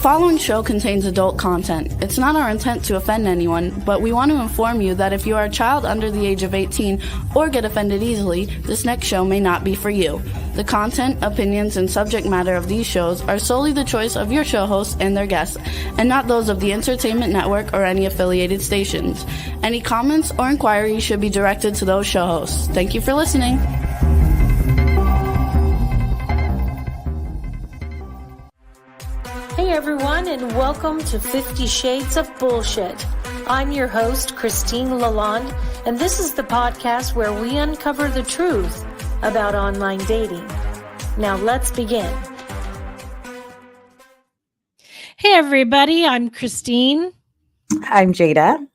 following show contains adult content. It's not our intent to offend anyone, but we want to inform you that if you are a child under the age of 18 or get offended easily, this next show may not be for you. The content, opinions, and subject matter of these shows are solely the choice of your show hosts and their guests, and not those of the Entertainment Network or any affiliated stations. Any comments or inquiries should be directed to those show hosts. Thank you for listening. Hey everyone, and welcome to 50 Shades of Bullshit. I'm your host, Christine Lalonde, and this is the podcast where we uncover the truth about online dating. Now let's begin. Hey everybody, I'm Christine. I'm Jada.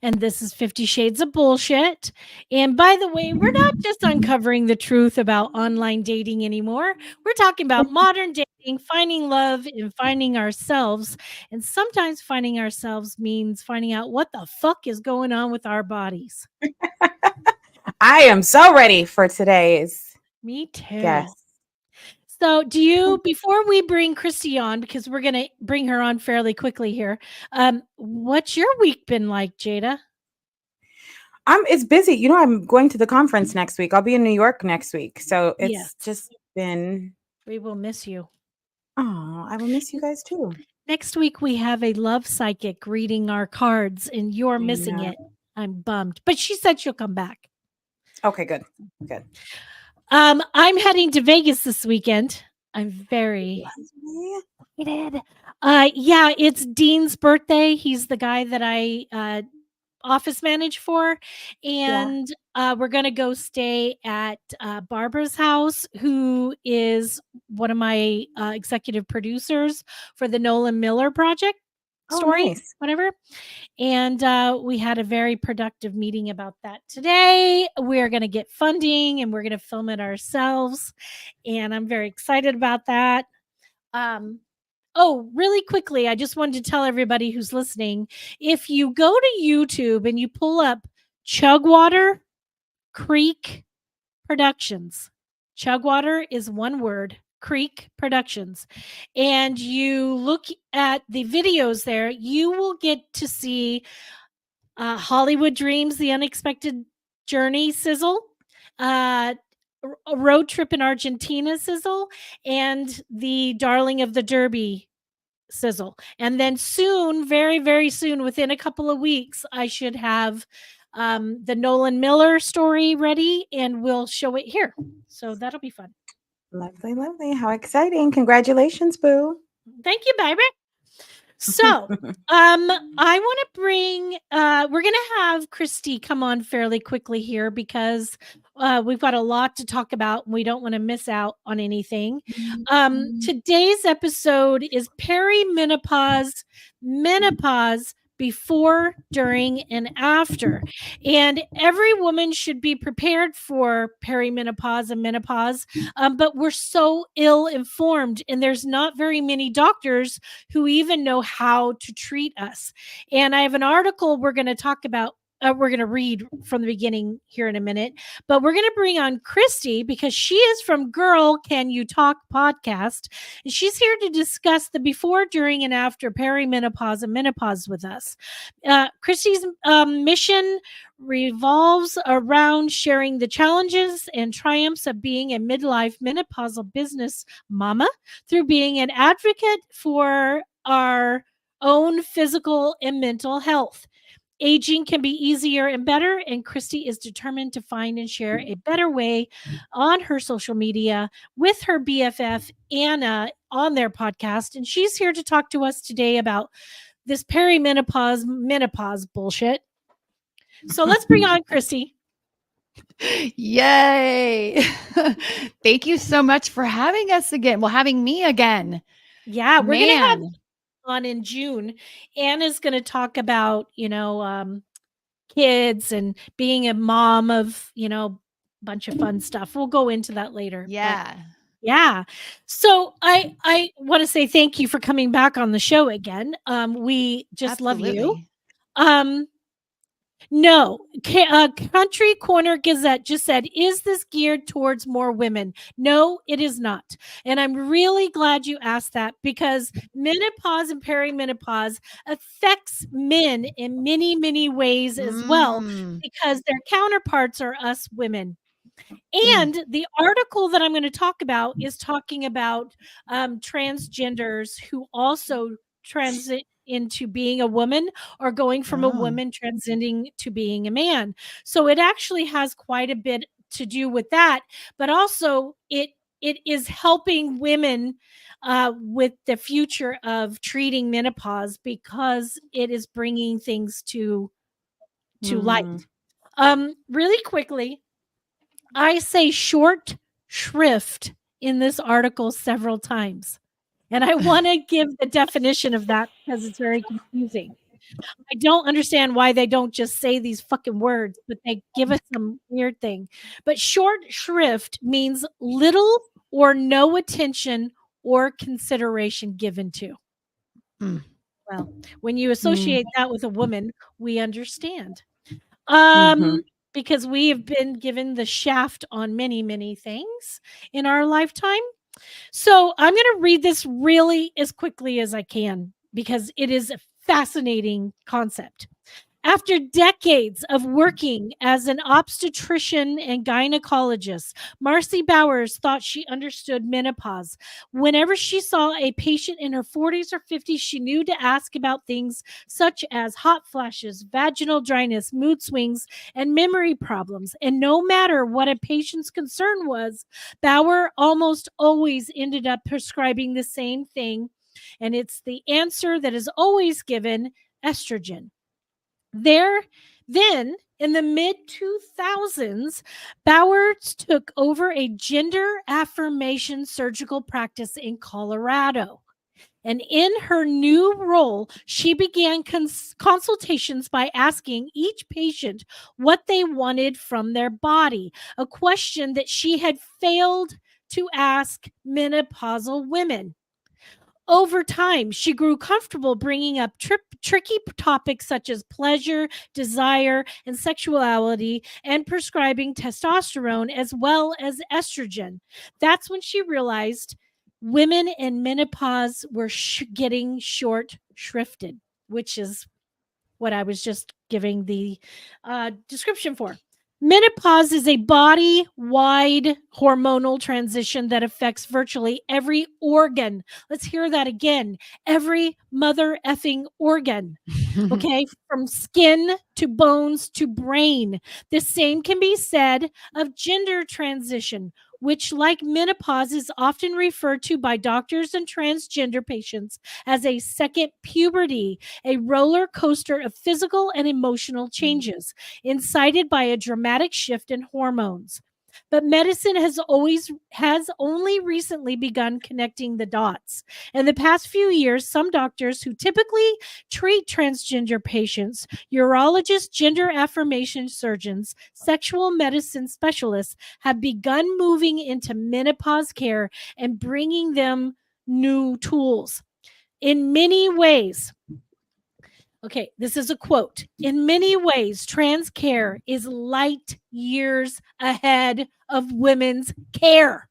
And this is 50 Shades of Bullshit. And by the way, we're not just uncovering the truth about online dating anymore. We're talking about modern dating, finding love, and finding ourselves. And sometimes finding ourselves means finding out what the fuck is going on with our bodies. I am so ready for today's. Me too. Yes. So before we bring Christy on, because we're going to bring her on fairly quickly here, what's your week been like, Jada? It's busy. You know, I'm going to the conference next week. I'll be in New York next week. So it's just been. We will miss you. Oh, I will miss you guys too. Next week, we have a love psychic reading our cards, and you're missing it. I'm bummed. But she said she'll come back. Okay, good. Good. I'm heading to Vegas this weekend. I'm very excited. Yeah, it's Dean's birthday. He's the guy that I office manage for. And we're going to go stay at Barbara's house, who is one of my executive producers for the Nolan Miller project. Story, nice. Whatever. And we had a very productive meeting about that today. We're going to get funding and we're going to film it ourselves. And I'm very excited about that. Really quickly, I just wanted to tell everybody who's listening, if you go to YouTube and you pull up Chugwater Creek Productions, Chugwater is one word, Creek Productions, and you look at the videos there, you will get to see Hollywood Dreams, The Unexpected Journey sizzle, a road trip in Argentina sizzle, and the Darling of the Derby sizzle. And then soon, very, very soon, within a couple of weeks, I should have the Nolan Miller story ready, and we'll show it here. So that'll be fun. Lovely, lovely. How exciting. Congratulations, Boo. Thank you, baby. So I want to bring, we're going to have Christy come on fairly quickly here because we've got a lot to talk about and we don't want to miss out on anything. Today's episode is perimenopause, menopause, before, during, and after. And every woman should be prepared for perimenopause and menopause, but we're so ill-informed, and there's not very many doctors who even know how to treat us. And I have an article we're going to talk about. We're going to read from the beginning here in a minute, but we're going to bring on Christy because she is from Girl Can You Talk podcast. And she's here to discuss the before, during, and after perimenopause and menopause with us. Christy's mission revolves around sharing the challenges and triumphs of being a midlife menopausal business mama through being an advocate for our own physical and mental health. Aging can be easier and better, and Christy is determined to find and share a better way on her social media with her BFF, Anna, on their podcast. And she's here to talk to us today about this perimenopause, menopause bullshit. So let's bring on Christy. Yay. Thank you so much for having us again. Well, having me again. Yeah, we're going to have on in June. Anna's going to talk about, kids and being a mom of, a bunch of fun stuff. We'll go into that later. Yeah. Yeah. So I want to say thank you for coming back on the show again. We just love you. No, Country Corner Gazette just said, is this geared towards more women? No, it is not. And I'm really glad you asked that, because menopause and perimenopause affects men in many, many ways as well, because their counterparts are us women. And the article that I'm going to talk about is talking about transgenders who also transit into being a woman, or going from a woman transiting to being a man. So it actually has quite a bit to do with that, but also it is helping women with the future of treating menopause, because it is bringing things to light. Really quickly, I say short shrift in this article several times. And I want to give the definition of that, because it's very confusing. I don't understand why they don't just say these fucking words, but they give us some weird thing. But short shrift means little or no attention or consideration given to. Well, when you associate that with a woman, we understand. Because we have been given the shaft on many, many things in our lifetime. So I'm going to read this really as quickly as I can, because it is a fascinating concept. After decades of working as an obstetrician and gynecologist, Marcy Bowers thought she understood menopause. Whenever she saw a patient in her 40s or 50s, she knew to ask about things such as hot flashes, vaginal dryness, mood swings, and memory problems. And no matter what a patient's concern was, Bauer almost always ended up prescribing the same thing. And it's the answer that is always given: estrogen. Then, in the mid 2000s, Bowers took over a gender affirmation surgical practice in Colorado. And in her new role, she began consultations by asking each patient what they wanted from their body, a question that she had failed to ask menopausal women. Over time, she grew comfortable bringing up tricky topics such as pleasure, desire, and sexuality, and prescribing testosterone as well as estrogen. That's when she realized women in menopause were getting short shrifted, which is what I was just giving the description for. Menopause is a body-wide hormonal transition that affects virtually every organ. Let's hear that again. Every mother effing organ. Okay, from skin to bones to brain. The same can be said of gender transition, which, like menopause, is often referred to by doctors and transgender patients as a second puberty, a roller coaster of physical and emotional changes, incited by a dramatic shift in hormones. But medicine has only recently begun connecting the dots. In the past few years, some doctors who typically treat transgender patients, urologists, gender affirmation surgeons, sexual medicine specialists, have begun moving into menopause care and bringing them new tools. In many ways, okay, this is a quote. In many ways, trans care is light years ahead of women's care.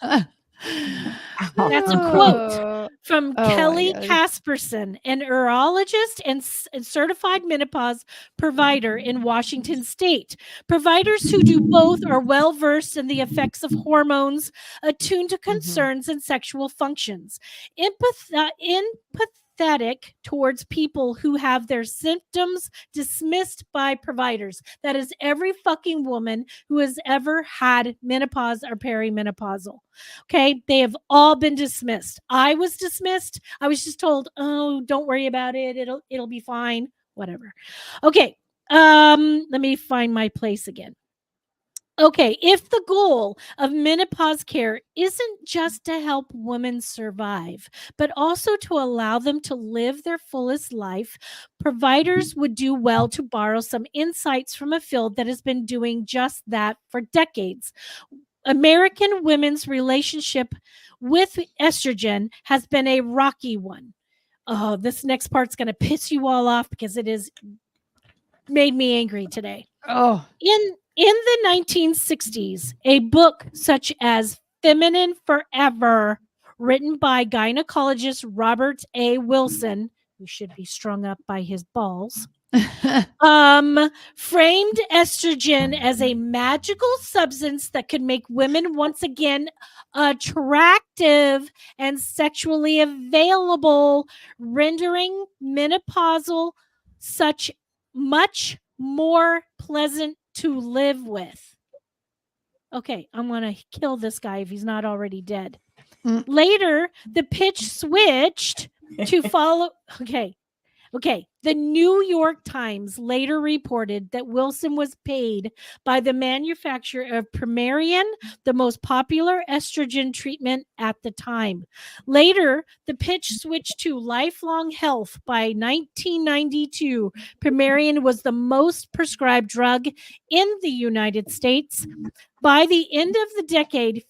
That's a quote from Kelly Casperson, an urologist and certified menopause provider in Washington State. Providers who do both are well versed in the effects of hormones, attuned to concerns and sexual functions, empathetic towards people who have their symptoms dismissed by providers. That is every fucking woman who has ever had menopause or perimenopausal. Okay, they have all been dismissed. I was dismissed. I was just told, "Oh, don't worry about it. It'll be fine." Whatever. Okay. Let me find my place again. Okay, if the goal of menopause care isn't just to help women survive, but also to allow them to live their fullest life, providers would do well to borrow some insights from a field that has been doing just that for decades. American women's relationship with estrogen has been a rocky one. Oh, this next part's going to piss you all off because it is made me angry today. Oh, In the 1960s, a book such as Feminine Forever, written by gynecologist Robert A. Wilson, who should be strung up by his balls, framed estrogen as a magical substance that could make women once again attractive and sexually available, rendering menopausal such much more pleasant to live with. Okay, I'm going to kill this guy if he's not already dead. Later, the pitch switched to follow. Okay. The New York Times later reported that Wilson was paid by the manufacturer of Primarian, the most popular estrogen treatment at the time. Later, the pitch switched to Lifelong Health. By 1992, Primarian was the most prescribed drug in the United States. By the end of the decade,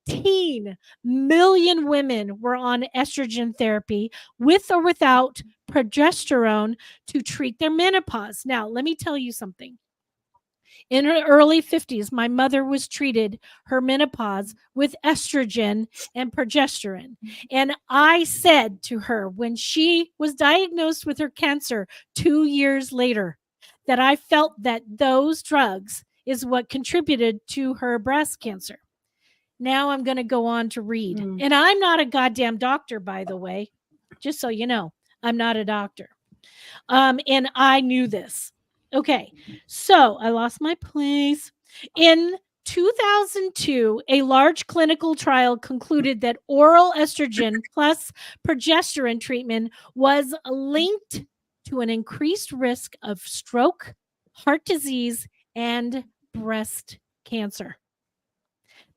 15 million women were on estrogen therapy with or without progesterone to treat their menopause. Now, let me tell you something. In her early 50s, my mother was treated her menopause with estrogen and progesterone. And I said to her when she was diagnosed with her cancer 2 years later that I felt that those drugs is what contributed to her breast cancer. Now I'm going to go on to read. And I'm not a goddamn doctor, by the way, just so you know. I'm not a doctor. And I knew this. Okay, so I lost my place. In 2002, a large clinical trial concluded that oral estrogen plus progesterone treatment was linked to an increased risk of stroke, heart disease, and breast cancer.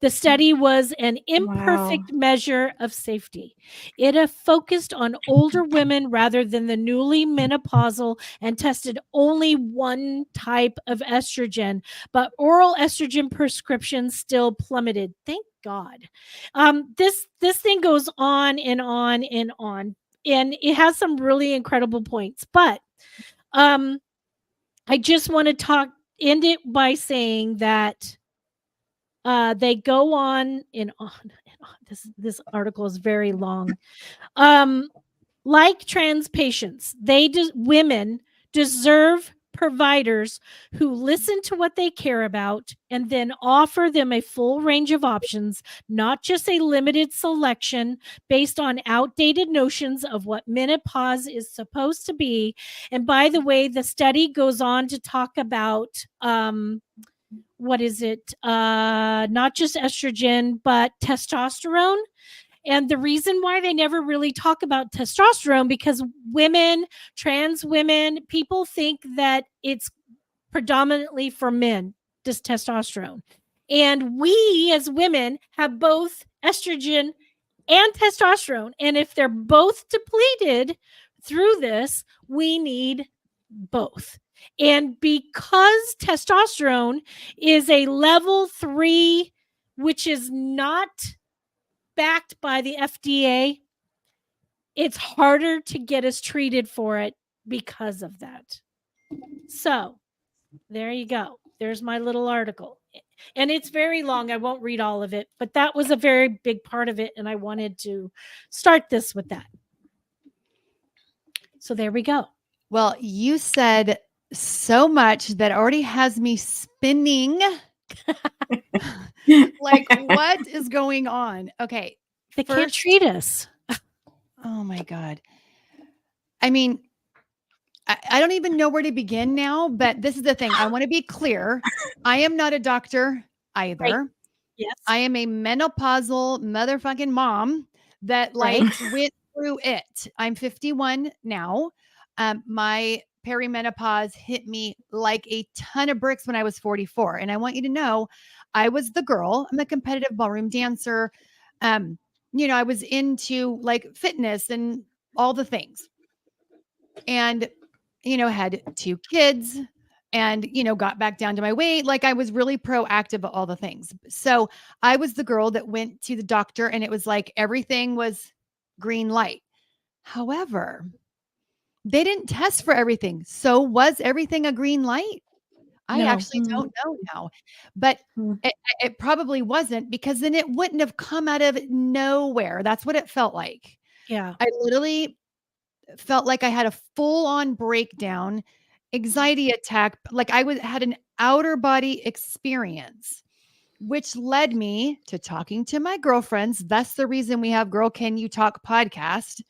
The study was an imperfect measure of safety. It focused on older women rather than the newly menopausal and tested only one type of estrogen, but oral estrogen prescriptions still plummeted. Thank God. This thing goes on and on and on, and it has some really incredible points. But I just want to end it by saying that they go on and on and on. This article is very long. Like trans patients, women deserve providers who listen to what they care about and then offer them a full range of options, not just a limited selection based on outdated notions of what menopause is supposed to be. And by the way, the study goes on to talk about what is it? Not just estrogen, but testosterone. And the reason why they never really talk about testosterone, because women, trans women, people think that it's predominantly for men, this testosterone. And we as women have both estrogen and testosterone. And if they're both depleted through this, we need both. And because testosterone is a level 3, which is not backed by the FDA, it's harder to get us treated for it because of that. So there you go. There's my little article. And it's very long. I won't read all of it, but that was a very big part of it. And I wanted to start this with that. So there we go. Well, you said so much that already has me spinning. Like, what is going on? Okay. They can't treat us. Oh my God. I mean, I don't even know where to begin now, but this is the thing. I want to be clear. I am not a doctor either. Right. Yes. I am a menopausal motherfucking mom that went through it. I'm 51 now. My perimenopause hit me like a ton of bricks when I was 44. And I want you to know, I was the girl. I'm a competitive ballroom dancer. I was into like fitness and all the things. And, had 2 kids and, got back down to my weight. Like I was really proactive at all the things. So I was the girl that went to the doctor and it was like everything was green light. However, they didn't test for everything. So was everything a green light? I No. actually don't know now, but it probably wasn't, because then it wouldn't have come out of nowhere. That's what it felt like. Yeah. I literally felt like I had a full on breakdown, anxiety attack. Like I had an outer body experience, which led me to talking to my girlfriends. That's the reason we have Girl Can You Talk podcast,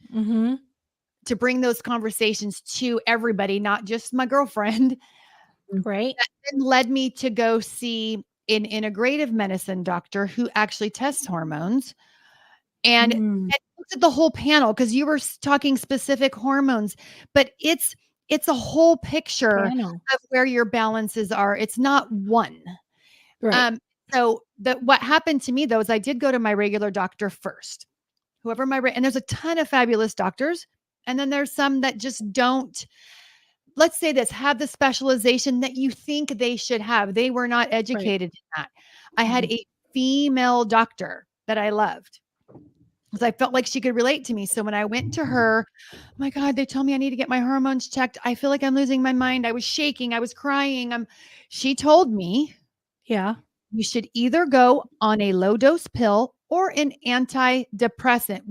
to bring those conversations to everybody, not just my girlfriend. Right. That then led me to go see an integrative medicine doctor who actually tests hormones and looked at the whole panel, because you were talking specific hormones, but it's a whole picture of where your balances are. It's not one. Right. So what happened to me though is I did go to my regular doctor first, whoever and there's a ton of fabulous doctors, and then there's some that just don't, let's say this, have the specialization that you think they should have. They were not educated in that. I had a female doctor that I loved, because I felt like she could relate to me. So when I went to her, oh my God, they told me I need to get my hormones checked. I feel like I'm losing my mind. I was shaking. I was crying. She told me, you should either go on a low dose pill or an antidepressant.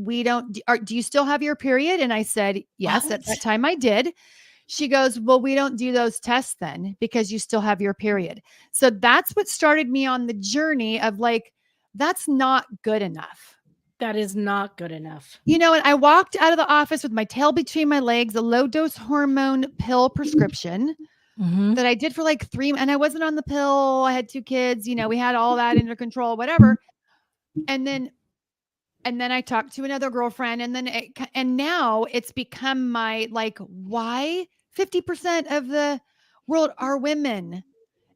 Do you still have your period? And I said, yes, What? at that time I did. She goes, well, we don't do those tests then, because you still have your period. So that's what started me on the journey of like, that's not good enough. That is not good enough. And I walked out of the office with my tail between my legs, a low dose hormone pill prescription that I did for like 3 months. And I wasn't on the pill. I had 2 kids, we had all that under control, whatever. And then I talked to another girlfriend, and now it's become my, like, why 50% of the world are women,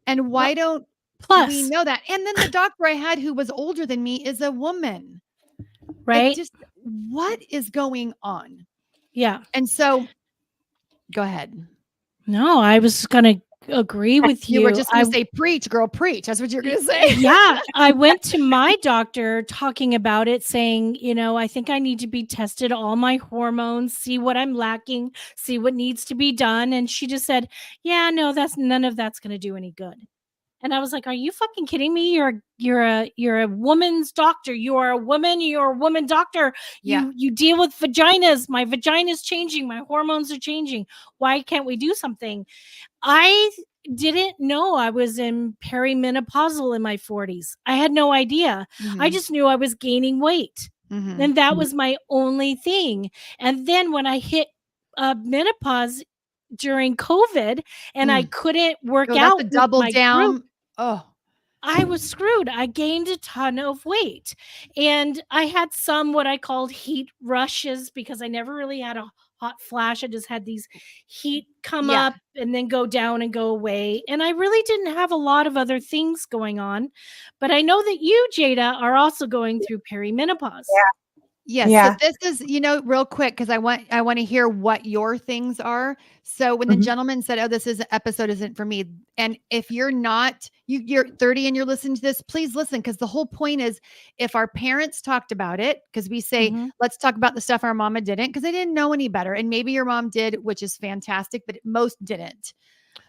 and why don't we know that? And then the doctor I had, who was older than me, is a woman, right? Just what is going on? Yeah. And so go ahead. No, I was going to agree with you. You were just going to say, preach, girl, preach. That's what you're going to say. Yeah. I went to my doctor talking about it, saying, I think I need to be tested, all my hormones, see what I'm lacking, see what needs to be done. And she just said, yeah, no, none of that's going to do any good. And I was like, are you fucking kidding me? You're a woman's doctor. You are a woman. You're a woman doctor. You deal with vaginas. My vagina's changing. My hormones are changing. Why can't we do something? I didn't know I was in perimenopausal in my 40s. I had no idea. I just knew I was gaining weight. And that was my only thing. And then when I hit menopause during COVID and I couldn't work out with double my down. Group, I was screwed. I gained a ton of weight, and I had some what I called heat rushes, because I never really had a hot flash. I just had these heat come up and then go down and go away. And I really didn't have a lot of other things going on. But I know that you, Jada, are also going through perimenopause. Yes. Yeah. So this is, real quick, because I want to hear what your things are. So when the gentleman said, "Oh, episode isn't for me," and if you're not, you're 30 and you're listening to this, please listen, because the whole point is, if our parents talked about it, because we say, let's talk about the stuff our mama didn't, because they didn't know any better, and maybe your mom did, which is fantastic, but most didn't.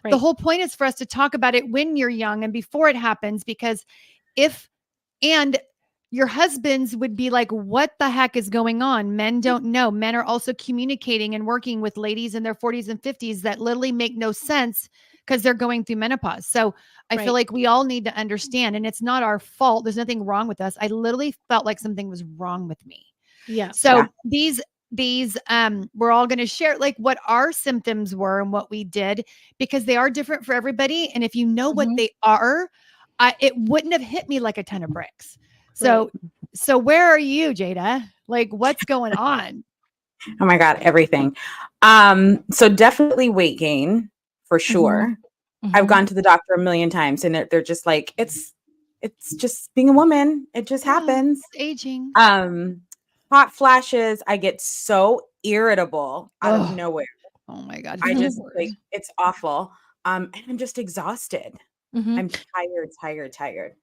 Right. The whole point is for us to talk about it when you're young and before it happens, because your husbands would be like, what the heck is going on? Men don't know. Men are also communicating and working with ladies in their 40s and 50s that literally make no sense because they're going through menopause. So I feel like we all need to understand, and it's not our fault. There's nothing wrong with us. I literally felt like something was wrong with me. Yeah. So these we're all going to share like what our symptoms were and what we did, because they are different for everybody. And if you know what they are, it wouldn't have hit me like a ton of bricks. So where are you, Jada? Like, what's going on? Oh my God, everything. So definitely weight gain for sure. I've gone to the doctor a million times, and they're just like, it's just being a woman. It just happens. Aging. Hot flashes. I get so irritable out of nowhere. Oh my God. I just like, it's awful. And I'm just exhausted. I'm tired.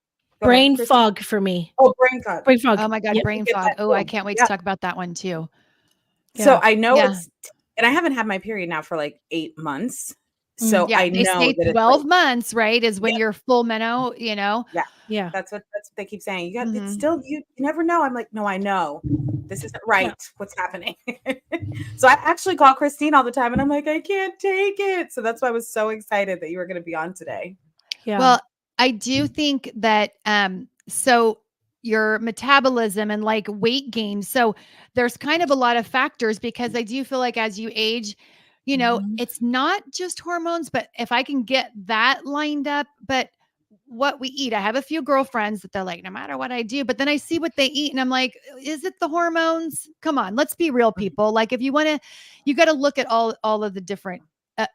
Brain fog for me. Oh, brain fog. Oh my God, brain fog. Oh, I can't wait to talk about that one too. So I know it's and I haven't had my period now for like 8 months. So Yeah, I they know say that it's 12 like, months, right, is when yeah, you're full menopause, you know? yeah. Yeah. That's what they keep saying. You got it's Mhm. still you never know. I'm like, no, I know. This isn't right. Yeah. What's happening? So I actually call Christine all the time and I'm like, I can't take it. So that's why I was so excited that you were going to be on today. Yeah. Well, I do think that so your metabolism and like weight gain. So there's kind of a lot of factors because I do feel like as you age, you know, Mhm. it's not just hormones, but if I can get that lined up, but what we eat. I have a few girlfriends that they're like, no matter what I do, but then I see what they eat and I'm like, is it the hormones? Come on, let's be real, people. Like if you want to, you got to look at all of the different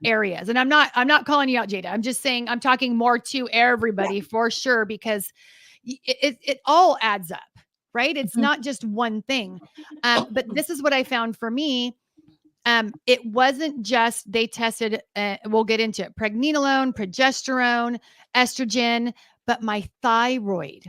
areas. And I'm not calling you out, Jada. I'm just saying I'm talking more to everybody for sure because it all adds up, right? It's Mhm. not just one thing. But this is what I found for me. It wasn't just they tested, we'll get into it, pregnenolone, progesterone, estrogen, but my thyroid.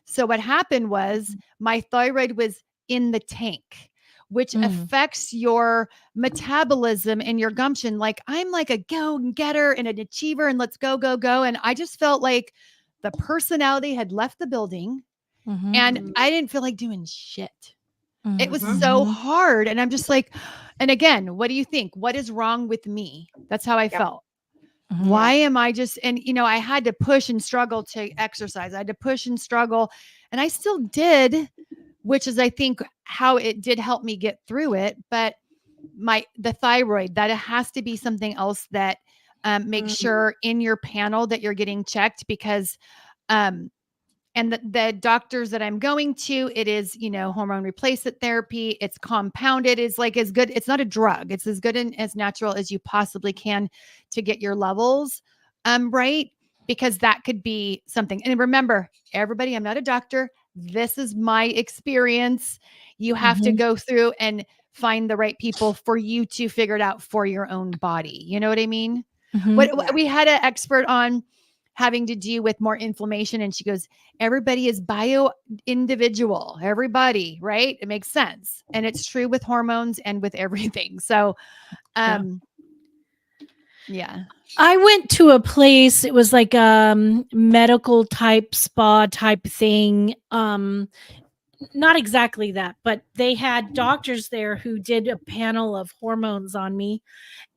So what happened was my thyroid was in the tank, which affects your metabolism and your gumption. Like I'm like a go getter and an achiever and let's go, go, go. And I just felt like the personality had left the building and I didn't feel like doing shit. It was so hard. And I'm just like, and again, what do you think? What is wrong with me? That's how I Yep. felt. Why am I just, and you know, I had to push and struggle to exercise. I had to push and struggle. And I still did, which is, I think, how it did help me get through it. But the thyroid, that it has to be something else that make sure in your panel that you're getting checked because and the doctors that I'm going to, it is, you know, hormone replacement therapy. It's compounded. It's like as good. It's not a drug. It's as good and as natural as you possibly can to get your levels right. Because that could be something. And remember, everybody, I'm not a doctor. This is my experience. You have to go through and find the right people for you to figure it out for your own body. You know what I mean? What we had an expert on having to do with more inflammation. And she goes, everybody is bio individual, everybody, right? It makes sense. And it's true with hormones and with everything. So, yeah. I went to a place, it was like medical type spa type thing. Not exactly that, but they had doctors there who did a panel of hormones on me.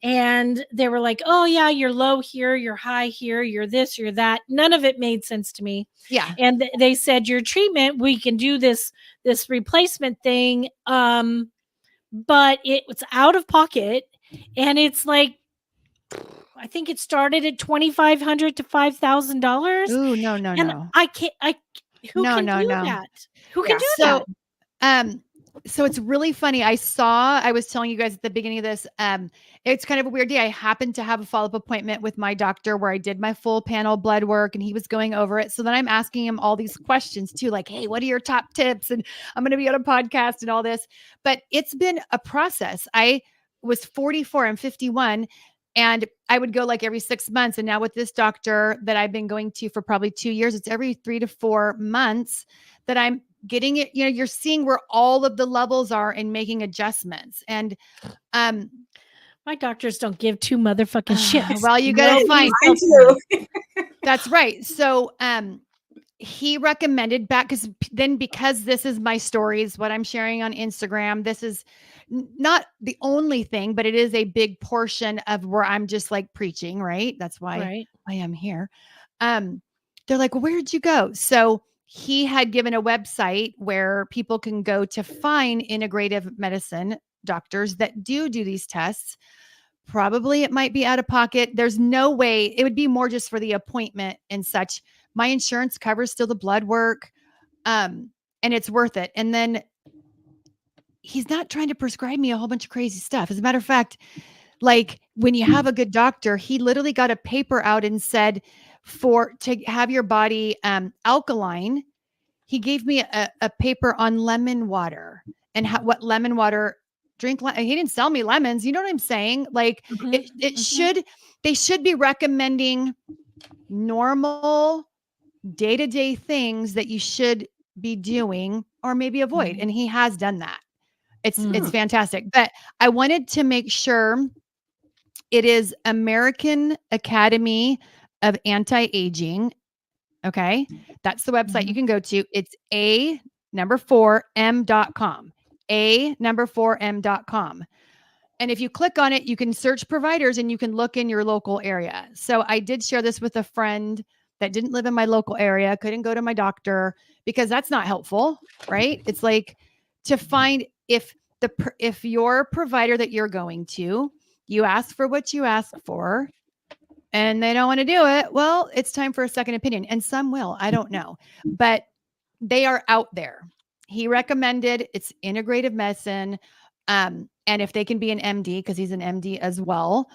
And they were like, oh, yeah, you're low here, you're high here, you're this, you're that. None of it made sense to me. Yeah. And they said, your treatment, we can do this replacement thing. But it was out of pocket. And it's like, I think it started at $2,500 to $5,000. Ooh, no. And who No, can no, do no. that? Who Yeah. can do that? So it's really funny. I was telling you guys at the beginning of this, it's kind of a weird day. I happened to have a follow-up appointment with my doctor where I did my full panel blood work and he was going over it. So then I'm asking him all these questions too, like, hey, what are your top tips? And I'm going to be on a podcast and all this, but it's been a process. I was 44 and 51 and I would go like every 6 months. And now with this doctor that I've been going to for probably 2 years, it's every 3 to 4 months that I'm getting it. You know, you're seeing where all of the levels are and making adjustments. And my doctors don't give two motherfucking shits. well, you got to find. Mine too. That's right. So he recommended back because this is my stories, what I'm sharing on Instagram. This is not the only thing, but it is a big portion of where I'm just like preaching, right? That's why I am here. They're like, well, where'd you go? So he had given a website where people can go to find integrative medicine doctors that do these tests. Probably it might be out of pocket. There's no way it would be more just for the appointment and such. My insurance covers still the blood work. And it's worth it. And then he's not trying to prescribe me a whole bunch of crazy stuff. As a matter of fact, like when you have a good doctor, he literally got a paper out and said to have your body alkaline. He gave me a paper on lemon water and what lemon water drink. He didn't sell me lemons. You know what I'm saying? Like they should be recommending normal day-to-day things that you should be doing or maybe avoid. And he has done that. It's fantastic. But I wanted to make sure it is American Academy of Anti-Aging. Okay. That's the website you can go to. It's a4m.com. a4m.com. And if you click on it, you can search providers and you can look in your local area. So I did share this with a friend that didn't live in my local area, couldn't go to my doctor because that's not helpful, right? It's like to find if your provider that you're going to, you ask for what you ask for and they don't want to do it, well, it's time for a second opinion. And some will, I don't know, but they are out there. He recommended it's integrative medicine. And if they can be an MD, because he's an MD as well,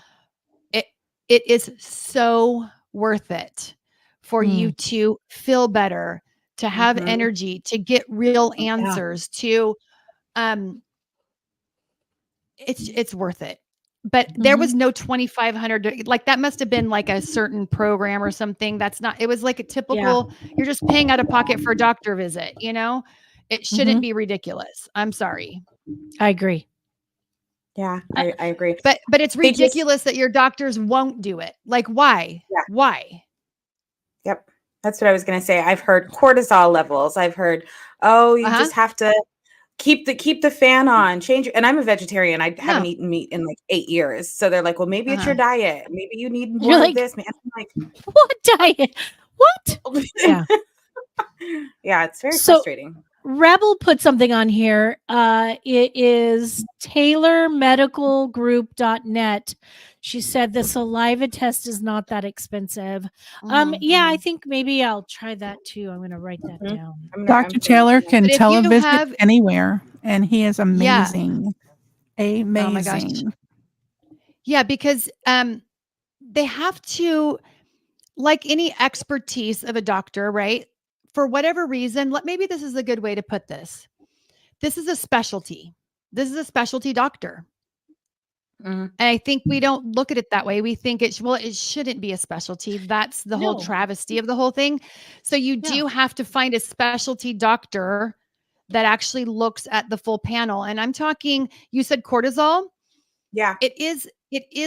it is so worth it for you to feel better, to have energy, to get real answers, to it's worth it. But there was no 2,500, like that must have been like a certain program or something. That's not, it was like a typical, you're just paying out of pocket for a doctor visit, you know? It shouldn't be ridiculous. I'm sorry. I agree. Yeah, I agree. But it's ridiculous that your doctors won't do it. Like, why? Yeah. Why? Yep. That's what I was going to say. I've heard cortisol levels. I've heard, oh, you just have to keep the fan on, change. And I'm a vegetarian. I haven't eaten meat in like 8 years. So they're like, well, maybe it's your diet. Maybe you need more of this. Man, I'm like, what diet? What? Yeah. Yeah, it's very frustrating. Rebel put something on here. It is taylormedicalgroup.net. She said the saliva test is not that expensive. Yeah, I think maybe I'll try that too. I'm going to write that down. Dr. Taylor can televisit anywhere, and he is amazing. Amazing. Oh my gosh. Yeah, because they have to, like any expertise of a doctor, right? For whatever reason, maybe this is a good way to put this. This is a specialty. This is a specialty doctor. And I think we don't look at it that way. We think it shouldn't be a specialty. That's the whole travesty of the whole thing. So you do have to find a specialty doctor that actually looks at the full panel. And I'm talking, you said cortisol. Yeah. It is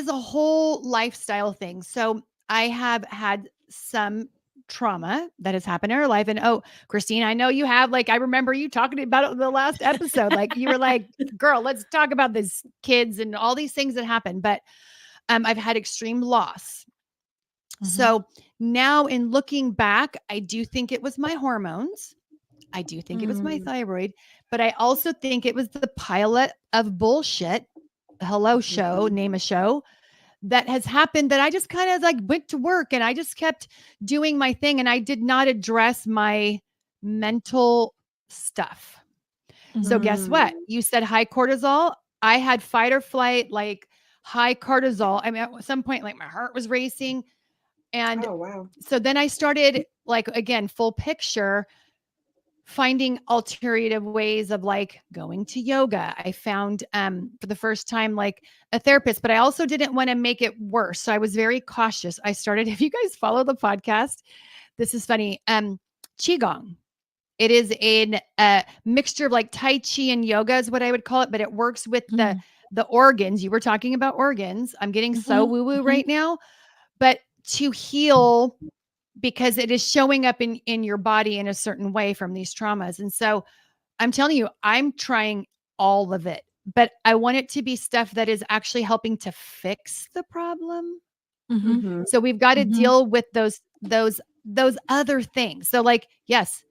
a whole lifestyle thing. So I have had some trauma that has happened in our life. And Christine, I know you have, like, I remember you talking about it in the last episode. Like you were like, girl, let's talk about this kids and all these things that happen. But I've had extreme loss. So now in looking back, I do think it was my hormones. I do think it was my thyroid, but I also think it was the pilot of bullshit. Hello show, name a show that has happened that I just kind of like went to work and I just kept doing my thing. And I did not address my mental stuff. So guess what? You said high cortisol. I had fight or flight, like high cortisol. I mean, at some point, like my heart was racing. And so then I started, like, again, full picture, finding alternative ways of like going to yoga. I found for the first time like a therapist, but I also didn't want to make it worse. So I was very cautious. I started, if you guys follow the podcast, this is funny. Qigong. It is a mixture of like Tai Chi and yoga is what I would call it, but it works with the organs. You were talking about organs. I'm getting so woo-woo right now, but to heal, because it is showing up in your body in a certain way from these traumas. And so I'm telling you, I'm trying all of it, but I want it to be stuff that is actually helping to fix the problem. So we've got to deal with those other things. So like, yes,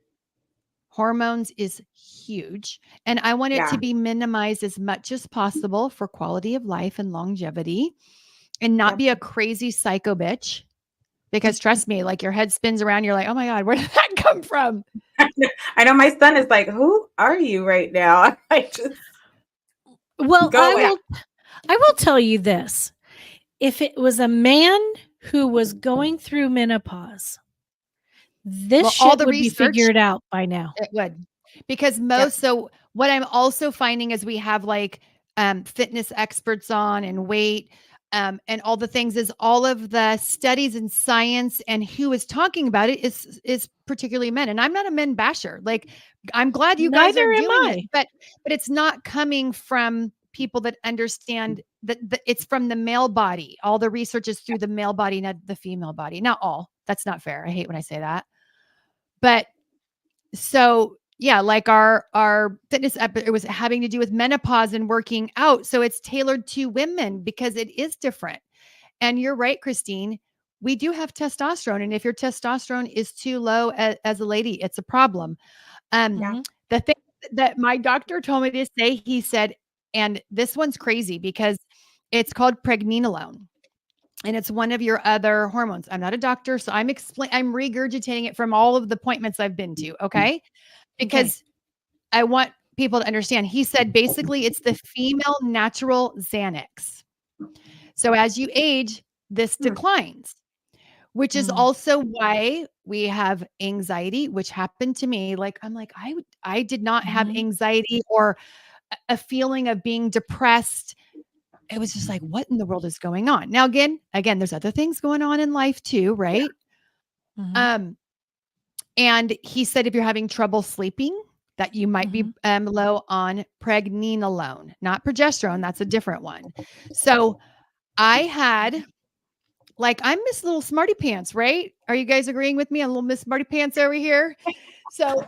hormones is huge. And I want it to be minimized as much as possible for quality of life and longevity and not be a crazy psycho bitch. Because trust me, like your head spins around. You're like, oh my God, where did that come from? I know my son is like, who are you right now? I will tell you this. If it was a man who was going through menopause, this shit would be figured out by now. It would. Because so what I'm also finding is we have like fitness experts on and weight. and all the things is all of the studies and science and who is talking about it is particularly men. And I'm not a men basher. Like, I'm glad you guys Neither are am doing I. it, but it's not coming from people that understand that it's from the male body. All the research is through the male body, not the female body. Not all. That's not fair. I hate when I say that. But so yeah, like our fitness it was having to do with menopause and working out. So it's tailored to women because it is different. And you're right, Christine. We do have testosterone. And if your testosterone is too low as a lady, it's a problem. The thing that my doctor told me to say, he said, and this one's crazy because it's called pregnenolone. And it's one of your other hormones. I'm not a doctor, so I'm regurgitating it from all of the appointments I've been to. Okay. Because I want people to understand. He said basically it's the female natural Xanax. So as you age, this declines, which is also why we have anxiety, which happened to me. Like, I'm like, I did not have anxiety or a feeling of being depressed. It was just like, what in the world is going on? Now, again, there's other things going on in life too, right? And he said, if you're having trouble sleeping, that you might be low on pregnenolone, not progesterone. That's a different one. So I had, like, I'm Miss Little Smarty Pants, right? Are you guys agreeing with me? I'm little Miss Smarty Pants over here. So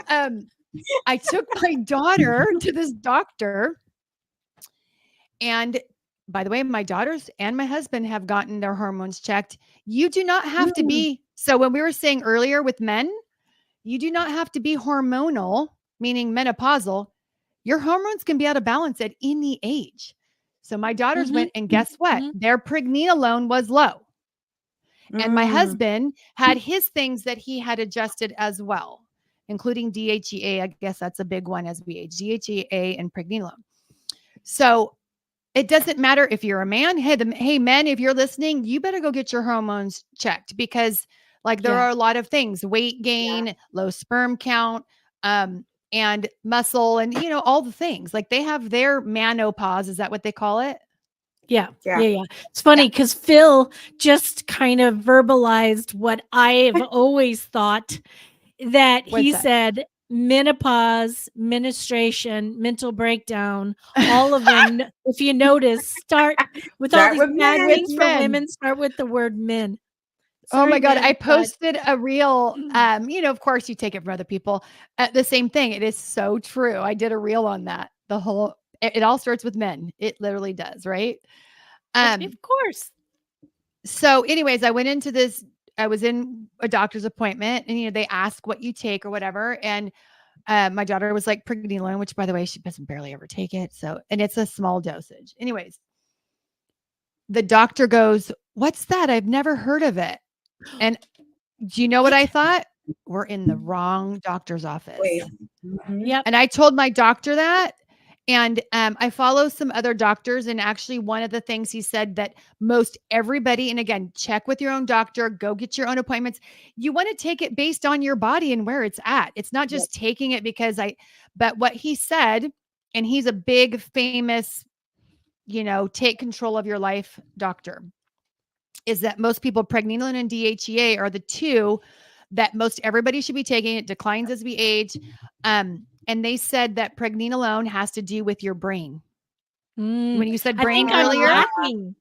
I took my daughter to this doctor. And by the way, my daughters and my husband have gotten their hormones checked. You do not have to be. So when we were saying earlier with men, you do not have to be hormonal, meaning menopausal. Your hormones can be out of balance at any age. So my daughters went, and guess what? Their pregnenolone was low. And my husband had his things that he had adjusted as well, including DHEA. I guess that's a big one as we age, DHEA and pregnenolone. So it doesn't matter if you're a man. Hey, men, if you're listening, you better go get your hormones checked because there are a lot of things, weight gain, low sperm count, and muscle and, all the things. Like, they have their menopause. Is that what they call it? Yeah. It's funny because Phil just kind of verbalized what I've always thought, that he said menopause, menstruation, mental breakdown, all of them, if you notice, start with all these bad things for women, start with the word men. Sorry, oh my God. I posted a reel. Of course you take it from other people. The same thing. It is so true. I did a reel on that. It all starts with men. It literally does. Right. Of course. So anyways, I was in a doctor's appointment and, they ask what you take or whatever. And my daughter was like pregnenolone, which by the way, she doesn't barely ever take it. So, and it's a small dosage. Anyways, the doctor goes, "What's that? I've never heard of it." And do you know what I thought? We're in the wrong doctor's office. Yep. And I told my doctor that. And I follow some other doctors. And actually, one of the things he said that most everybody, and again, check with your own doctor, go get your own appointments. You want to take it based on your body and where it's at. It's not just taking it but what he said, and he's a big, famous, take control of your life doctor, is that most people, pregnenolone and DHEA are the two that most everybody should be taking. It declines as we age. And they said that pregnenolone has to do with your brain. When you said brain earlier. I'm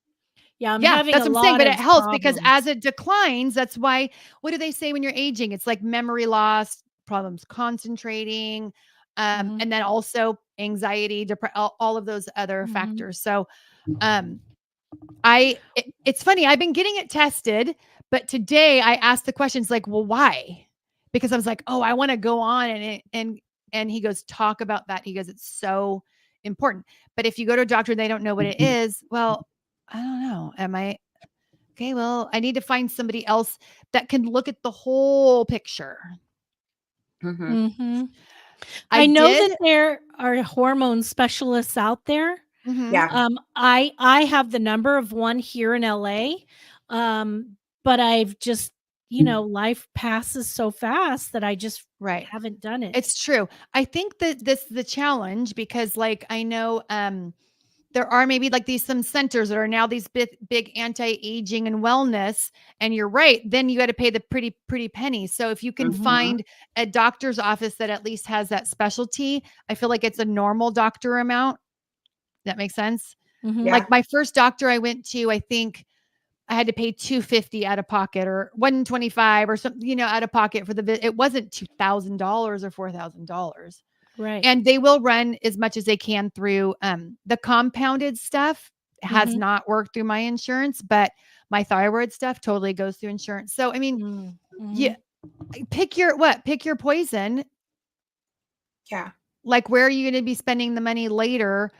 having that's a what I'm lot saying, but it helps problems. because as it declines, that's why, what do they say when you're aging? It's like memory loss, problems concentrating, and then also anxiety, all of those other factors. So, it's funny. I've been getting it tested, but today I asked the questions like, well, why? Because I was like, oh, I want to go on and he goes, talk about that. He goes, it's so important. But if you go to a doctor and they don't know what it is, well, I don't know. Am I okay? Well, I need to find somebody else that can look at the whole picture. I know that there are hormone specialists out there. I have the number of one here in LA. But I've just, life passes so fast that I just haven't done it. It's true. I think that this is the challenge because I know there are maybe like some centers that are now these big anti-aging and wellness. And you're right. Then you got to pay the pretty pennies. So if you can find a doctor's office that at least has that specialty, I feel like it's a normal doctor amount. That makes sense. Yeah. Like my first doctor I went to, I think I had to pay $250 out of pocket or $125 or something, out of pocket for the visit. It wasn't $2,000 or $4,000. Right. And they will run as much as they can through the compounded stuff has not worked through my insurance, but my thyroid stuff totally goes through insurance. So, I mean, yeah, pick your poison. Yeah. Like, where are you going to be spending the money later?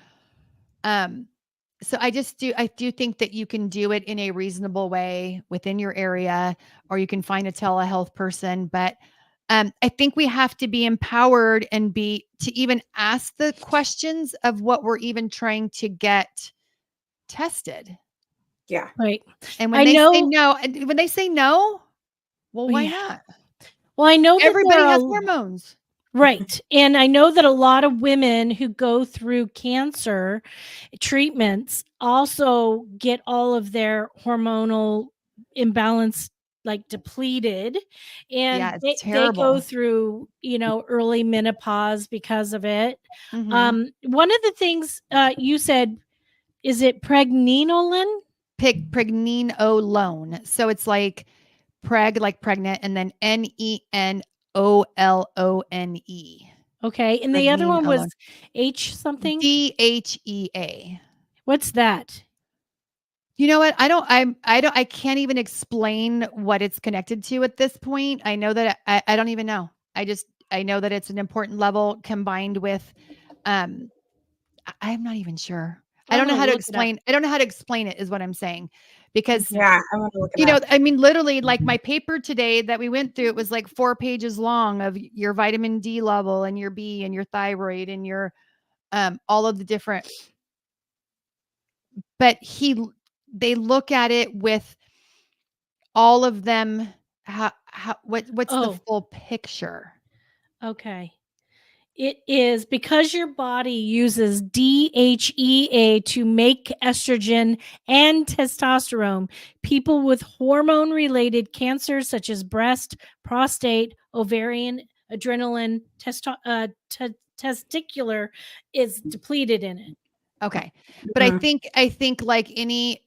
So I do think that you can do it in a reasonable way within your area, or you can find a telehealth person. But I think we have to be empowered and to even ask the questions of what we're even trying to get tested. Yeah. Right. And when they say no, well, why not? Well, I know that everybody has hormones. Right. And I know that a lot of women who go through cancer treatments also get all of their hormonal imbalance like depleted, and it's they go terrible. through, early menopause because of it. Mhm. One of the things you said, is it pregnenolone? Pregnenolone. So it's like like pregnant, and then NENOLONE. Okay. And the other one was Pregnenolone. H something? DHEA. What's that? You know what? I can't even explain what it's connected to at this point. I know that I don't even know. I know that it's an important level combined with, I'm not even sure. I don't know how to explain. I don't know how to explain it is what I'm saying, because I want to look it up. I mean, literally, like my paper today that we went through, it was like 4 pages long of your vitamin D level and your B and your thyroid and your, all of the different, but they look at it with all of them. What's the full picture? Okay. It is because your body uses DHEA to make estrogen and testosterone. People with hormone-related cancers such as breast, prostate, ovarian, adrenaline, testicular is depleted in it. Okay. But I think like any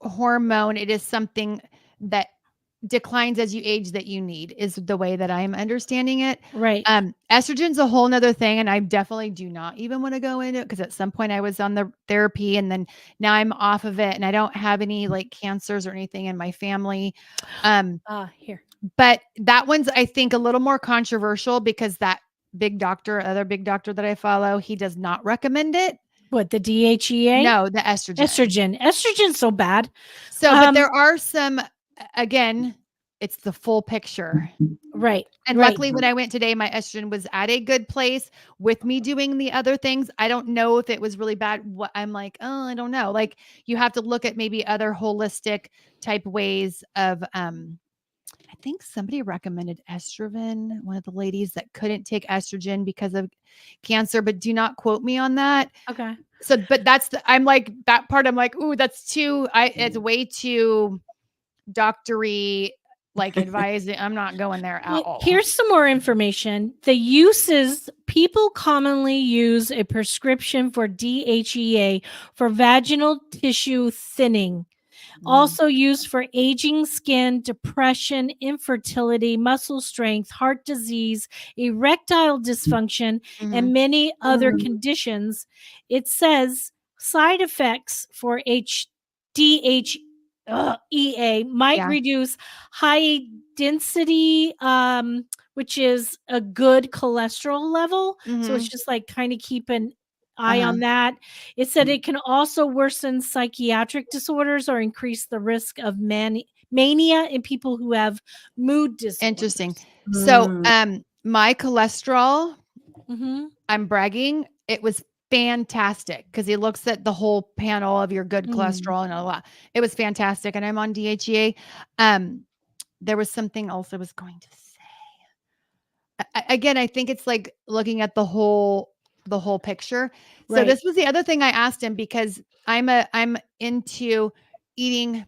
hormone, it is something that declines as you age that you need, is the way that I'm understanding it. Right. Estrogen's a whole nother thing. And I definitely do not even want to go into it, because at some point I was on the therapy and then now I'm off of it and I don't have any like cancers or anything in my family. Here. But that one's, I think, a little more controversial because that other big doctor that I follow, he does not recommend it. What, the DHEA? No, the estrogen. Estrogen's so bad. So, but there are some, again, it's the full picture. Right. And luckily when I went today, my estrogen was at a good place with me doing the other things. I don't know if it was really bad. What I'm like, oh, I don't know. Like, you have to look at maybe other holistic type ways of, I think somebody recommended estrogen, one of the ladies that couldn't take estrogen because of cancer, but do not quote me on that. Okay. So, but I'm like, that part, I'm like, ooh, it's way too doctory, like advising. I'm not going there at all. Here's some more information. The uses: people commonly use a prescription for DHEA for vaginal tissue thinning. Also used for aging skin, depression, infertility, muscle strength, heart disease, erectile dysfunction, and many other conditions. It says side effects for DHEA might reduce high density, which is a good cholesterol level. So it's just like kind of keep an eye on that. It said it can also worsen psychiatric disorders or increase the risk of mania in people who have mood disorders. Interesting. So, my cholesterol, I'm bragging, it was fantastic because he looks at the whole panel of your good cholesterol and a lot. It was fantastic. And I'm on DHEA. There was something else I was going to say. Again, I think it's like looking at the whole the whole picture. So this was the other thing I asked him, because I'm into eating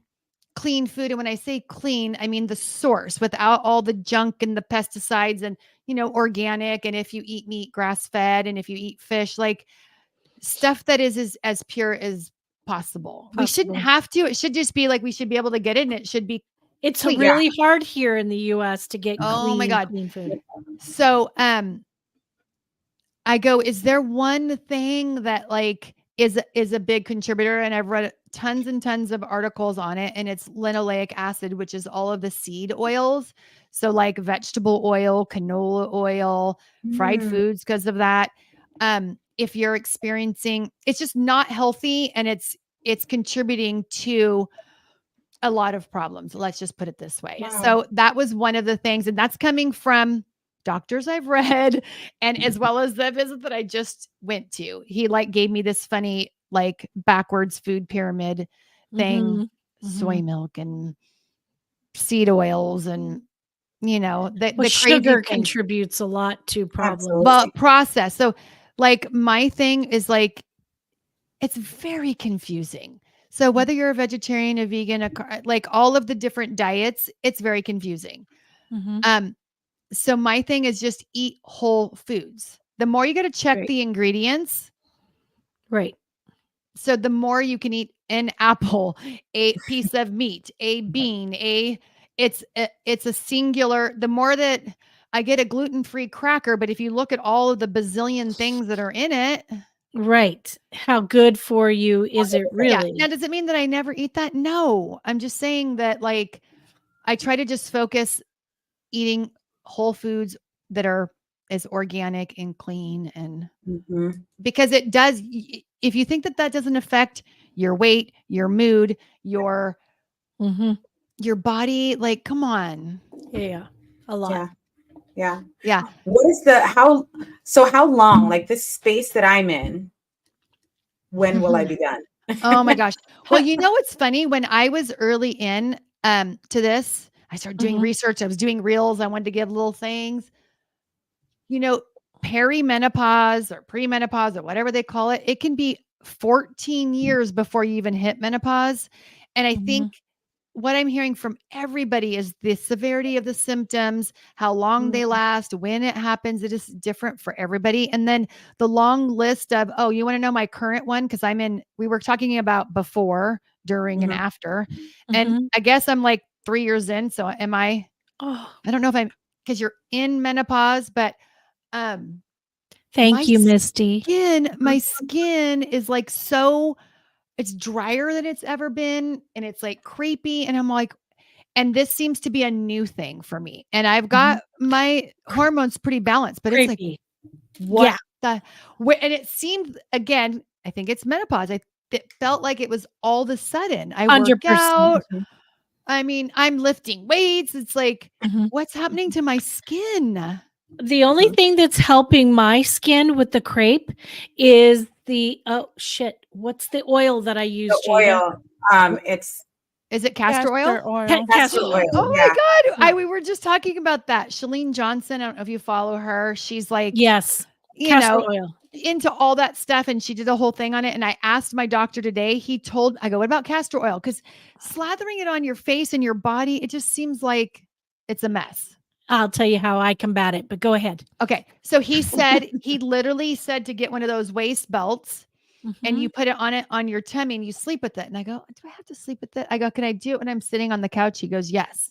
clean food. And when I say clean, I mean the source, without all the junk and the pesticides, and, organic. And if you eat meat, grass fed. And if you eat fish, like stuff that is as pure as possible. We shouldn't have to. It should just be like, we should be able to get it, and it should be It's clean. really hard here in the US to get my God. clean food. So I go, is there one thing that like is a big contributor? And I've read tons and tons of articles on it, and it's linoleic acid, which is all of the seed oils. So like vegetable oil, canola oil, fried foods, because of that. If you're experiencing, it's just not healthy, and it's contributing to a lot of problems. Let's just put it this way. Wow. So that was one of the things, and that's coming from doctors I've read, and as well as the visit that I just went to. He like gave me this funny like backwards food pyramid thing, soy milk and seed oils, and the sugar crazy contributes a lot to problems. But process. So like my thing is like, it's very confusing. So whether you're a vegetarian, a vegan, like all of the different diets, it's very confusing. So my thing is just eat whole foods. The more you got to check the ingredients. Right. So the more you can eat an apple, a piece of meat, a bean, it's a singular. The more that I get a gluten-free cracker, but if you look at all of the bazillion things that are in it. Right. How good for you is it really? Yeah. Now, does it mean that I never eat that? No, I'm just saying that like, I try to just focus eating whole foods that are as organic and clean, and because it does, if you think that doesn't affect your weight, your mood, your body, like, come on. Yeah. A lot. Yeah. Yeah. What is how long, like this space that I'm in, when will I be done? Oh my gosh. Well, what's funny? When I was early in to this, I started doing research. I was doing reels. I wanted to give little things. Perimenopause or premenopause or whatever they call it, it can be 14 years before you even hit menopause. And I think what I'm hearing from everybody is the severity of the symptoms, how long they last, when it happens. It is different for everybody. And then the long list of, oh, you want to know my current one? Because we were talking about before, during, and after. And I guess I'm like 3 years in. So am I? Oh, I don't know if because you're in menopause, but thank you, Misty. My skin is like it's drier than it's ever been, and it's like crepey, and I'm like, and this seems to be a new thing for me, and I've got my hormones pretty balanced, but it's like, what and it seemed, again, I think it's menopause. It felt like it was all of a sudden. I 100%. Work out. I mean, I'm lifting weights. It's like, what's happening to my skin? The only thing that's helping my skin with the crepe is what's the oil that I use? The oil. Is it castor oil? Castor oil. Oh my God. We were just talking about that. Shalene Johnson. I don't know if you follow her. She's like, yes, castor oil, into all that stuff. And she did a whole thing on it. And I asked my doctor today, I go, what about castor oil? Because slathering it on your face and your body, it just seems like it's a mess. I'll tell you how I combat it, but go ahead. Okay. So he literally said to get one of those waist belts and you put it on your tummy and you sleep with it. And I go, do I have to sleep with it? I go, can I do it when I'm sitting on the couch? He goes, yes.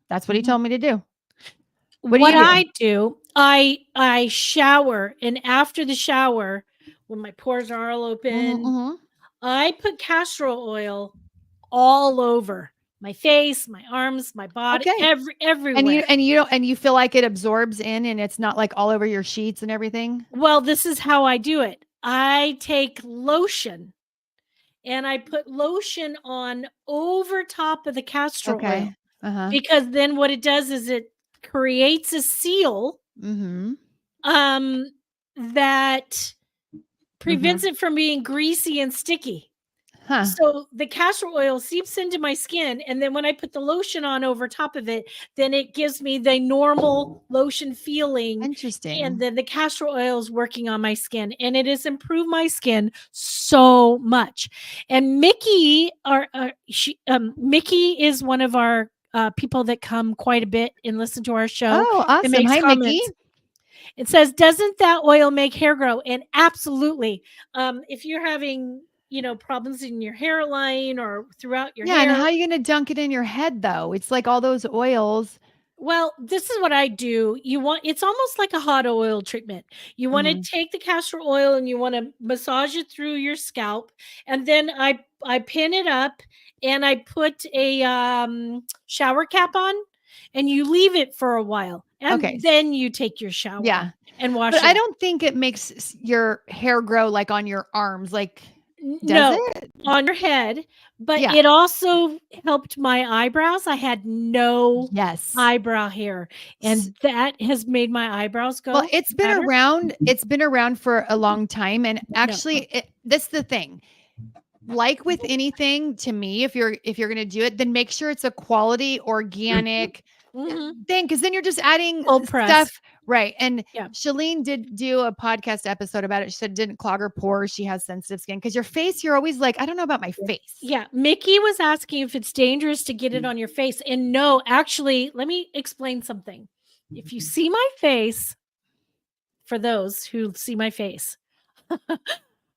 That's what he told me to do. What do? I shower, and after the shower, when my pores are all open, I put castor oil all over my face, my arms, my body, everywhere. And you feel like it absorbs in, and it's not like all over your sheets and everything. Well, this is how I do it. I take lotion and I put lotion on over top of the castor oil. Because then what it does is it creates a seal that prevents it from being greasy and sticky. So the castor oil seeps into my skin, and then when I put the lotion on over top of it, then it gives me the normal lotion feeling. Interesting. And then the castor oil is working on my skin, and it has improved my skin so much. And Mickey, Mickey is one of our people that come quite a bit and listen to our show. Oh, awesome. Makes Hi, comments. Mickey. It says, doesn't that oil make hair grow? And absolutely. If you're having, problems in your hairline or throughout your hair. And how are you going to dunk it in your head though? It's like all those oils. Well, this is what I do. It's almost like a hot oil treatment. You want to take the castor oil and you want to massage it through your scalp. And then I pin it up and I put a shower cap on and you leave it for a while. And then you take your shower and wash it. But I don't think it makes your hair grow like on your arms. Like, on your head, but it also helped my eyebrows. I had no eyebrow hair, and that has made my eyebrows go. Well, it's been around. It's been around for a long time, and actually, that's the thing. Like with anything, to me, if you're going to do it, then make sure it's a quality organic thing, because then you're just adding stuff. Right. And Shalene did do a podcast episode about it. She said it didn't clog her pores. She has sensitive skin because your face, you're always like, I don't know about my face. Yeah. Mickey was asking if it's dangerous to get it on your face. And no, actually, let me explain something. If you see my face, for those who see my face,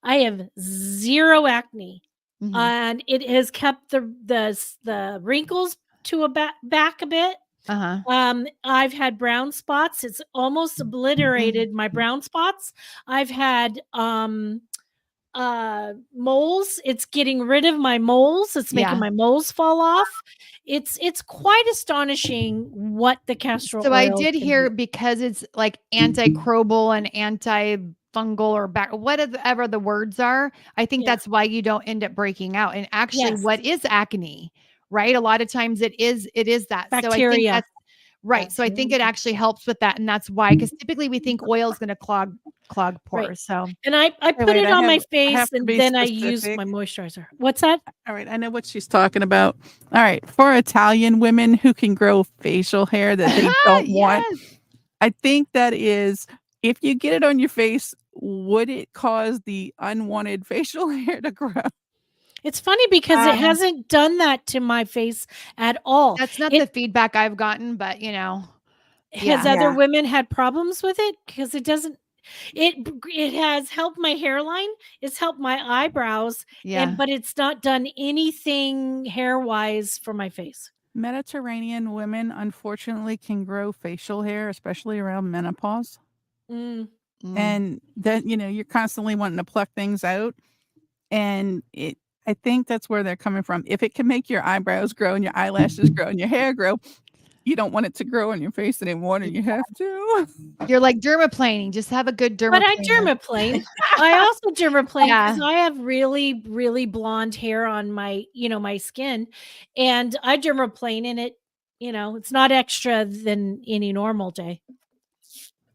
I have zero acne. And it has kept the wrinkles to back a bit. I've had brown spots. It's almost obliterated my brown spots. I've had moles. It's getting rid of my moles. It's making my moles fall off. It's quite astonishing what the castor oil. So I did hear because it's like antimicrobial and antifungal or whatever the words are. I think that's why you don't end up breaking out. And actually, what is acne? Right. A lot of times it is that bacteria. So I think that's right. So I think it actually helps with that. And that's why, because typically we think oil is going to clog pores. Right. So, and I put it on my face and then I use my moisturizer. What's that? All right. I know what she's talking about. All right. For Italian women who can grow facial hair that they don't want, I think that is, if you get it on your face, would it cause the unwanted facial hair to grow? It's funny because it hasn't done that to my face at all. That's not the feedback I've gotten, but has other women had problems with it? Because it doesn't. It has helped my hairline. It's helped my eyebrows. But it's not done anything hair wise for my face. Mediterranean women, unfortunately, can grow facial hair, especially around menopause. And then you're constantly wanting to pluck things out, and I think that's where they're coming from. If it can make your eyebrows grow and your eyelashes grow and your hair grow, you don't want it to grow on your face anymore, and you have to. You're like dermaplaning. Just have a good dermaplane. But I dermaplane. I also dermaplane because I have really, really blonde hair on my, my skin, and I dermaplane, and it, it's not extra than any normal day.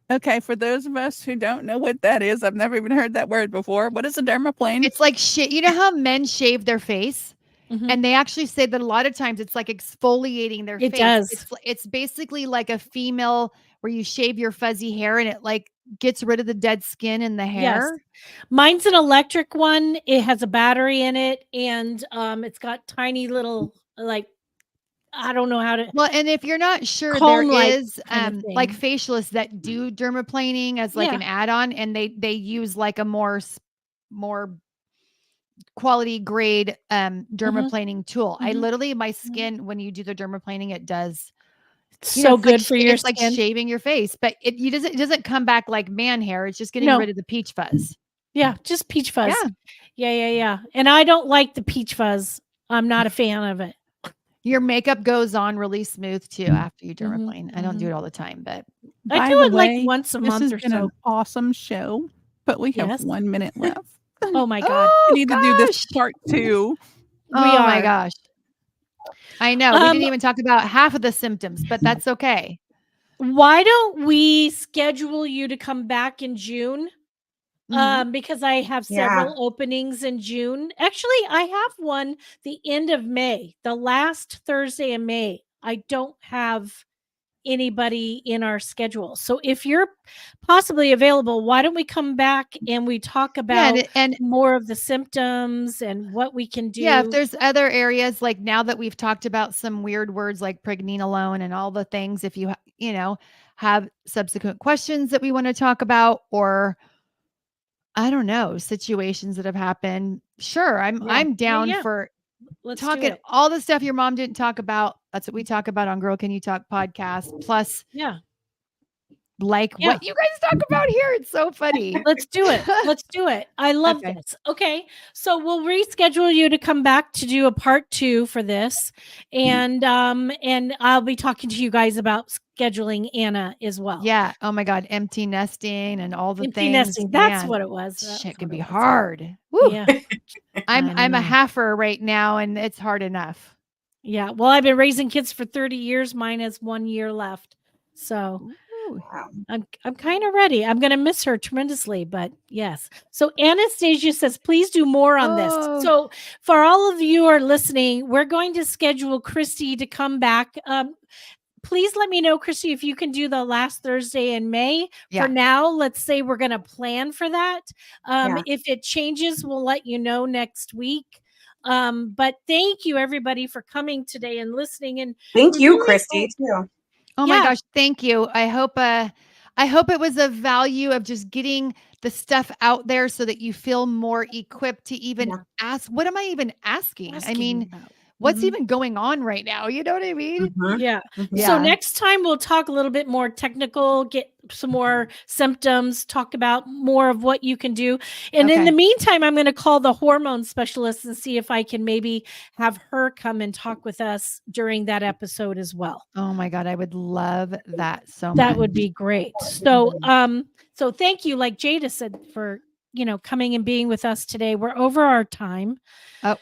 Okay, for those of us who don't know what that is, I've never even heard that word before. What is a dermaplane? It's like shit. You know how men shave their face? And they actually say that a lot of times it's like exfoliating their face. It does. It's basically like a female where you shave your fuzzy hair and it like gets rid of the dead skin in the hair. Yes. Mine's an electric one. It has a battery in it, and it's got tiny little I don't know how to. Well, and if you're not sure, there is like facialists that do dermaplaning as like an add-on, and they use like a more quality grade dermaplaning tool. I literally, my skin, when you do the dermaplaning, it does so good for your skin. It's like shaving your face, but it doesn't come back like man hair. It's just getting rid of the peach fuzz. Yeah, just peach fuzz. Yeah. And I don't like the peach fuzz. I'm not a fan of it. Your makeup goes on really smooth too after you dermaplane. I don't do it all the time, but I do it like once a month or so. This has been an awesome show, but we have 1 minute left. Oh my God. We need to do this part 2. My gosh. I know. We didn't even talk about half of the symptoms, but that's okay. Why don't we schedule you to come back in June because I have several openings in June. Actually, I have one the end of May, the last Thursday in May. I don't have anybody in our schedule. So if you're possibly available, why don't we come back and we talk about and more of the symptoms and what we can do? Yeah, if there's other areas, like now that we've talked about some weird words like pregnenolone and all the things, if you have subsequent questions that we want to talk about, or I don't know, situations that have happened, sure, I'm down for Let's talking all the stuff your mom didn't talk about. That's what we talk about on Girl Can You Talk podcast. Plus, what you guys talk about here. It's so funny. Let's do it. Let's do it. I love this. Okay. So we'll reschedule you to come back to do a part 2 for this. And I'll be talking to you guys about scheduling Anna as well. Yeah. Oh my God. Empty nesting and all the empty things. Nesting. That's what it was. Shit can be hard. Woo. Yeah. I'm a halfer right now and it's hard enough. Yeah. Well, I've been raising kids for 30 years. Mine has 1 year left. So I'm kind of ready. I'm going to miss her tremendously, but yes. So Anastasia says, please do more on this. So for all of you who are listening, we're going to schedule Christy to come back. Please let me know, Christy, if you can do the last Thursday in May. For now, let's say we're going to plan for that. If it changes, we'll let you know next week. But thank you everybody for coming today and listening. And thank you, Christy, too. Oh my gosh, thank you. I hope it was a value of just getting the stuff out there so that you feel more equipped to even ask, what am I even asking? I mean, what's even going on right now? You know what I mean? Yeah. So next time we'll talk a little bit more technical, get some more symptoms, talk about more of what you can do. And in the meantime, I'm going to call the hormone specialist and see if I can maybe have her come and talk with us during that episode as well. Oh my God. I would love that so much. That would be great. So, so thank you, like Jada said, for, coming and being with us today. We're over our time. Oh,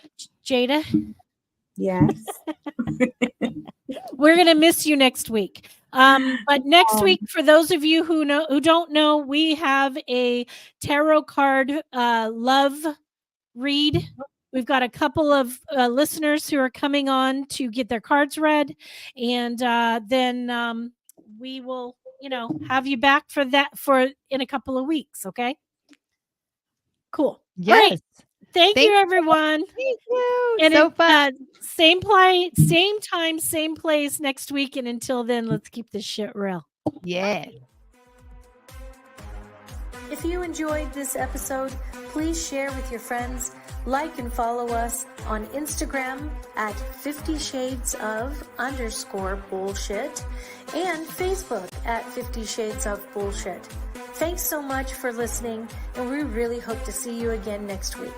Jada. Yes. We're going to miss you next week. But next week, for those of you who don't know, we have a tarot card love read. We've got a couple of listeners who are coming on to get their cards read. And then we will, have you back for that in a couple of weeks. Okay. Cool. Yes. Great. Thank you, everyone. Thank you. And so fun. Same time, same place next week. And until then, let's keep this shit real. Yeah. If you enjoyed this episode, please share with your friends, like and follow us on Instagram at 50 Shades of _bullshit and Facebook at 50 Shades of Bullshit. Thanks so much for listening, and we really hope to see you again next week.